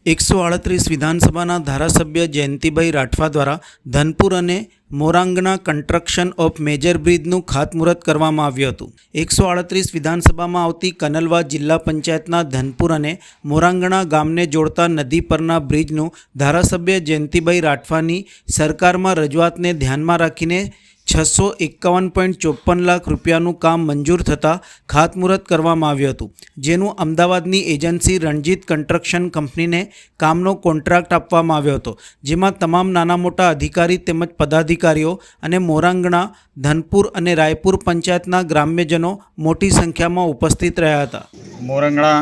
138 વિધાનસભાના ધારાસભ્ય જયંતિભાઈ રાઠવા દ્વારા ધનપુર અને મોરાંગણા કન્સ્ટ્રક્શન ઓફ મેજર બ્રિજનું ખાતમુહૂર્ત કરવામાં આવ્યું હતું। 138 વિધાનસભામાં આવતી કનલવા જિલ્લા પંચાયતના ધનપુર અને મોરાંગણા ગામને જોડતા નદી પરના બ્રિજનું ધારાસભ્ય જયંતિભાઈ રાઠવાની સરકારમાં રજૂઆતને ધ્યાનમાં રાખીને 651.54 લાખ રૂપિયાનું કામ મંજૂર થતાં ખાતમુહૂર્ત કરવામાં આવ્યું હતું, જેનું અમદાવાદની એજન્સી રણજીત કન્સ્ટ્રક્શન કંપનીને કામનો કોન્ટ્રાક્ટ આપવામાં આવ્યો હતો, જેમાં તમામ નાના મોટા અધિકારી તેમજ પદાધિકારીઓ અને મોરાંગણા, ધનપુર અને રાયપુર પંચાયતના ગ્રામ્યજનો મોટી સંખ્યામાં ઉપસ્થિત રહ્યા હતા। મોરાંગણા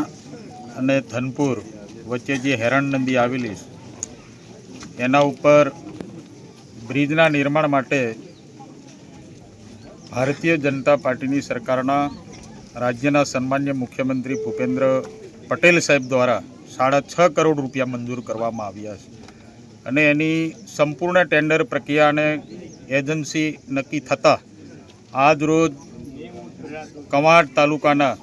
અને ધનપુર વચ્ચે જે હેરણ નદી આવેલી છે એના ઉપર બ્રિજના નિર્માણ માટે ભારતીય જનતા પાર્ટીની સરકારના રાજ્યના સન્માન્ય મુખ્યમંત્રી ભૂપેન્દ્ર પટેલ સાહેબ દ્વારા 6.5 કરોડ રૂપિયા મંજૂર કરવામાં આવ્યા છે અને એની સંપૂર્ણ ટેન્ડર પ્રક્રિયા અને એજન્સી નક્કી થતાં આજ રોજ કવાંટ તાલુકાના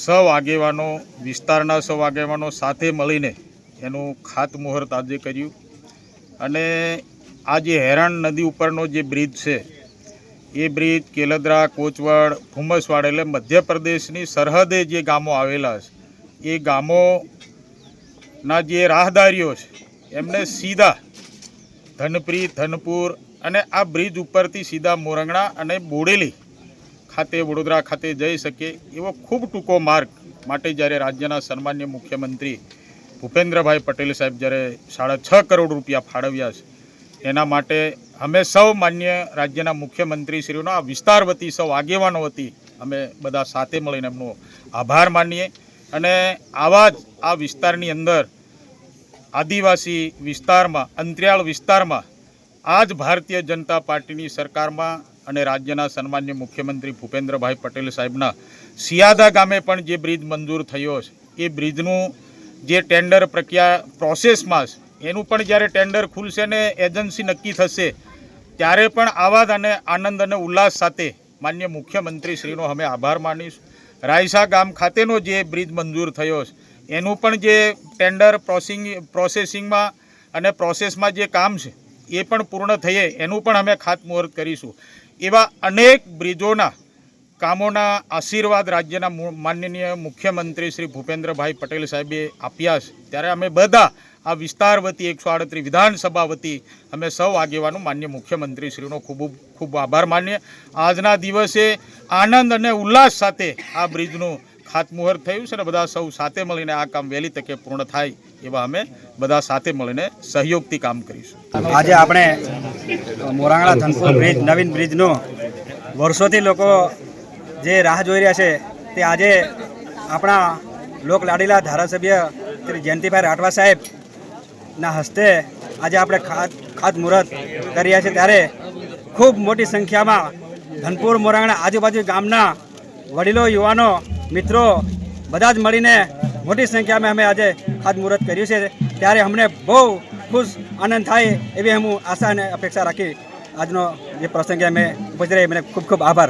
સૌ આગેવાનો, વિસ્તારના સૌ આગેવાનો સાથે મળીને એનું ખાતમુહૂર્ત આજે કર્યું અને આ જે હેરણ નદી ઉપરનો જે બ્રિજ છે એ બ્રિજ કેલદરા, કોચવડ, ભૂમસવાડ એટલે મધ્યપ્રદેશની સરહદે જે ગામો આવેલા છે એ ગામોના જે રાહદારીઓ છે એમને સીધા ધનપુરી, ધનપુર અને આ બ્રિજ ઉપરથી સીધા મોરંગણા અને બોડેલી ખાતે, વડોદરા ખાતે જઈ શકે એવો ખૂબ ટૂંકો માર્ગ માટે જ્યારે રાજ્યના સન્માન્ય મુખ્યમંત્રી ભૂપેન્દ્રભાઈ પટેલ સાહેબ જ્યારે 6.5 કરોડ રૂપિયા ફાળવ્યા છે એના માટે અમે સૌ માન્ય રાજ્યના મુખ્યમંત્રીશ્રીઓનો આ વિસ્તાર વતી, સૌ આગેવાનો વતી અમે બધા સાથે મળીને એમનો આભાર માનીએ અને આવા જ આ વિસ્તારની અંદર આદિવાસી વિસ્તારમાં, અંતરિયાળ વિસ્તારમાં આ જ ભારતીય જનતા પાર્ટીની સરકારમાં અને રાજ્યના સન્માન્ય મુખ્યમંત્રી ભૂપેન્દ્રભાઈ પટેલ સાહેબના સિયાદા ગામે પણ જે બ્રિજ મંજૂર થયો છે એ બ્રિજનું જે ટેન્ડર પ્રક્રિયા પ્રોસેસમાં છે એનું પણ જ્યારે ટેન્ડર ખુલશે ને એજન્સી નક્કી થશે ત્યારે પણ આવાજ અને આનંદ અને ઉલ્લાસ સાથે માન્ય મુખ્યમંત્રીશ્રીનો અમે આભાર માનીશું। રાયસા ગામ ખાતેનો જે બ્રિજ મંજૂર થયો છે એનું પણ જે ટેન્ડર પ્રોસેસિંગમાં અને પ્રોસેસમાં જે કામ છે એ પણ પૂર્ણ થયે એનું પણ અમે ખાતમુહૂર્ત કરીશું। એવા અનેક બ્રિજોના કામોના આશીર્વાદ રાજ્યના માનનીય મુખ્યમંત્રી શ્રી ભૂપેન્દ્રભાઈ પટેલ સાહેબે આપ્યા છે ત્યારે અમે બધા આ વિસ્તાર વતી 138 વિધાનસભા વતી અમે સૌ આગેવાનો માન્ય મુખ્યમંત્રીશ્રીનો ખૂબ ખૂબ આભાર માનીએ। આજના દિવસે આનંદ અને ઉલ્લાસ સાથે આ બ્રિજનું ખાતમુહૂર્ત થયું છે અને બધા સૌ સાથે મળીને આ કામ વહેલી તકે પૂર્ણ થાય એવા અમે બધા સાથે મળીને સહયોગથી કામ કરીશું। આજે આપણે મોરાંગણા ધનપુર બ્રિજ, નવીન બ્રિજનું વર્ષોથી લોકો જે રાહ જોઈ રહ્યા છે તે આજે આપણા લોક લાડીલા ધારાસભ્ય શ્રી જયંતિભાઈ રાઠવા સાહેબના હસ્તે આજે આપણે ખાતમુહૂર્ત કર્યા છે ત્યારે ખૂબ મોટી સંખ્યામાં ધનપુર, મોરાંગણા, આજુબાજુ ગામના વડીલો, યુવાનો, મિત્રો બધા જ મળીને મોટી સંખ્યામાં અમે આજે ખાતમુહૂર્ત કર્યું છે ત્યારે અમને બહુ ખુશ આનંદ થાય એવી હું આશા અને અપેક્ષા રાખી આજનો જે પ્રસંગે અમે ઉપસ્થિત રહી મને ખૂબ ખૂબ આભાર।